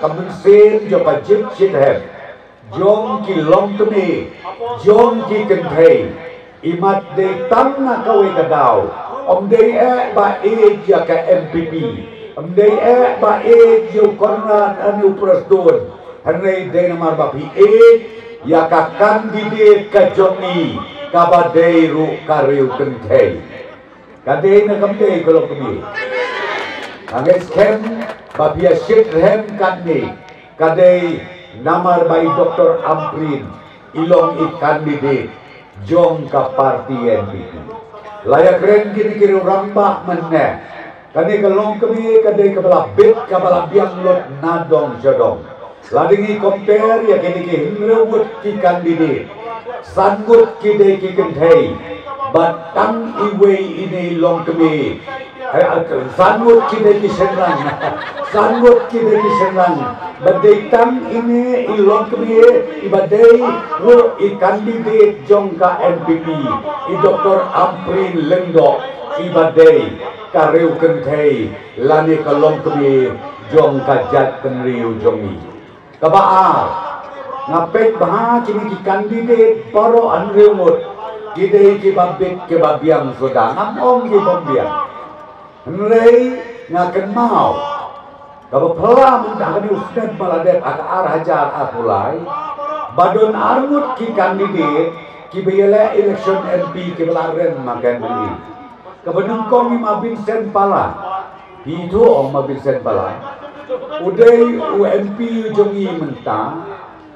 kamen sen jo pa jip chit hem jong ki long tumi jong ki kenthei imat de tam na kawe kadau om de ba ya ka MPP om de ba yo Konrad anu Presdon hanai de namar ba pi ya ka kandidat ka joni ka ba de ru kariu kenthei ka de na kamte kolok ni anges kem babia shit hem kanni kadai namar bai Dr. Amprin ilong kandidat jong ka parti NPP layak ren gini kiri ramba meneh kani kalong kami kadai kabala bit kabala biang lot nadong jodong ladingi compare ya kini ki hinrewut ki kandidat sangut ki de ki kenthei batang iwe ini long kami sangut kita di senang, sangut kita di senang. Badai tam ini ilong kebiye, ibadai lu kandidat jongka NPP, Dr. Amprin Lengdok, ibadai kareu kenthei, lani kalong kebiye jongka jat kenriu jongi. Kabaar, ngapet bah kini kandidat paro anreumut, kita kibabit kebabiang sudah, ngam kibambiang. Nrei ngaken mau kaba pela mentah ni usnet maladet aka ar hajar apulai badon armut ki kandidat ki beyele election MP ki belaren makan beli kaba nungkong ni mabin sen pala itu om mabin sen pala udai UMP jongi mentah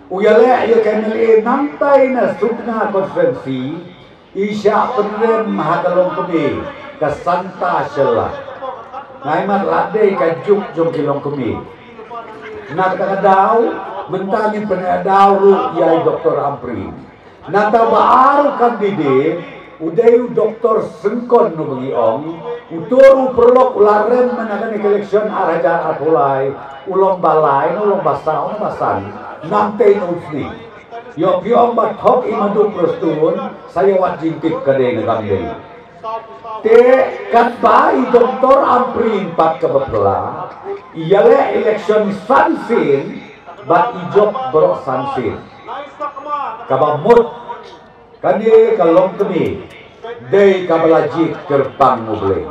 uyale ayo KMLA nantai na sukna konferensi isya penrem mahakalong kami kasanta sela ngaimat lade kajuk jong kilong kemi nak kadau mentangin penadau ru yai Dr. Amprin nata baru kandidat udai Dr. Sengkon no bagi ong uturu perlok ularen menakan election araja atulai ulong balai ulong basau basan nanti usni yo piong bathok imadu Presdon saya wajib tip kade ngambil te katbai Dr. Amprin pat kebela ialah election sansin bat ijok berok sansin kabamut kani kalong kami day kabalajit kerpang muble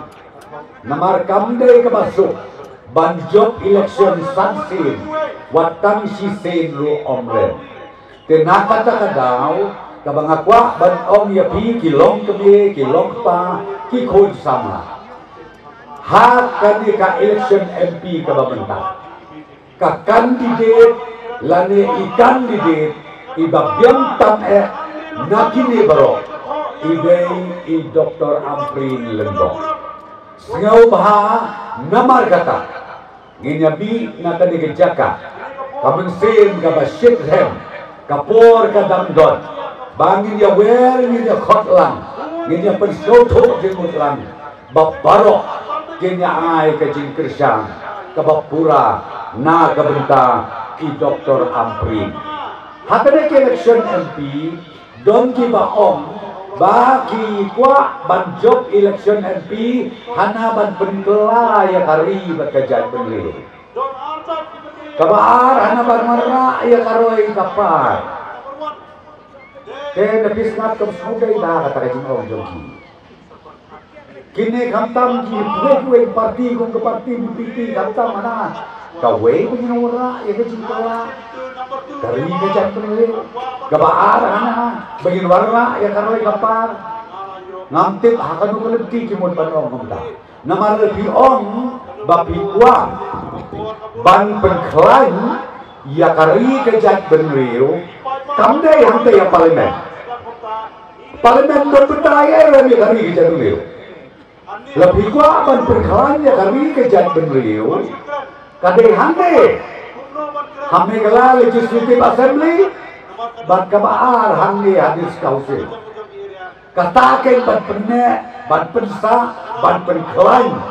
namar kamde kabasuk banjok election sansin watang sisen lu omre te nakata kadau kabang akwa ban om ya pi kilong kemi kilong pa ki khoj sama ha kani ka election MP ka babenta ka kandidat lane ikan kandidat ibabyang tam nakini baro idei Dr. Amprin Lengdok ngau baha namar kata nginyabi na kani kejaka kamensin ka basyit hem kapor ka damdon bangin ya wer ngin ya khotlang ngin ya pensoto jengut lang babaro kenya ai ka jing kersyang ka bapura na ka benta i Dr. Amprin hakade ke election MP don ki ba om ba ki kwa banjok election MP hana ban penkela ya kari bakajat penli kabar hana ban marra ya karoi kapar ke nepis ngat kem sudai dah kata kajing orang jogi kini kamtam ki buwe parti kong ke parti BPP kamtam mana kawe punya ora ya kajing kala kari kajang penele gabaar ana bagin warna ya karoi kapar ngamtip akan ukeleti kimut banong kamta namar lebih ong bapi kuang ban pengklaim ya kari kajang benriu kamde yang te yang parlemen berbedaya lebih kari kejat beliau lebih gua ban perkelaannya kari kejat beliau kadai hande kala legislative assembly ban kabaar hande hadis kausil katakan ban penne ban pensa ban perkelaan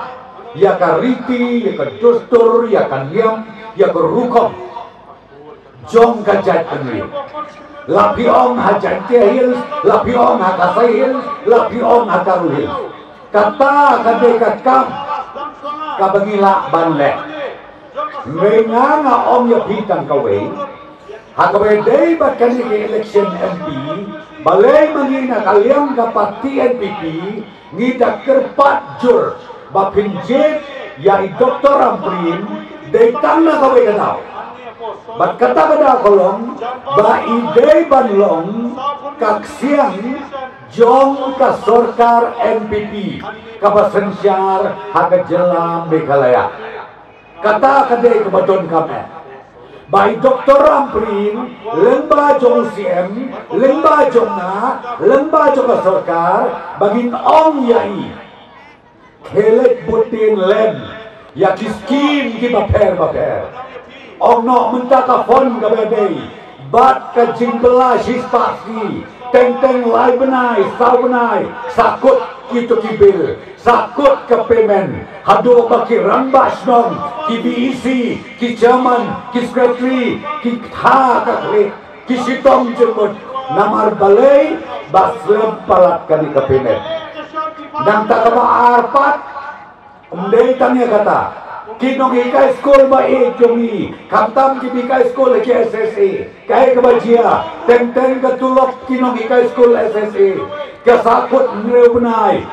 ya kariti ya kedustur ya kaniam ya kerukom jong kejat beliau lapi om hajan hills, lapi om hakasai hills, lapi om hakaru hills. Kata kadai kakam kabangila banle. nganga om ya pitang kawe hakawe day bakani ke election MP balai mangina kaliang kapati NPP ngida kerpat jur bapinjet ya Dr. Amprin day tangna kawe kadao bat kata kada kolong ba ide banlong kaksiang jong ka sorkar NPP kapasensyar haga jelam bekalaya kata kadai kebaton kami by Dr. Amprin lemba jong CM lemba jong na lemba jong ka sorkar bagin ong yai kelet butin lem ya kiskim ki baper ong no menta ka fon ka bedei bat ka jingkela hispasi teng lai benai sakut kitu kibil sakut ke pemen hado baki rambas nong ki BEC ki chairman ki secretary ki tha ka kle ki sitong jemut namar balai baslem palat kali ke pemen nang tak ba arpat umdei tanya kata kinong ika school ba jomi kamtam ki bika school ki SSA kai ka bajia teng ka tulok kinong ika school SSA kasakut neu benai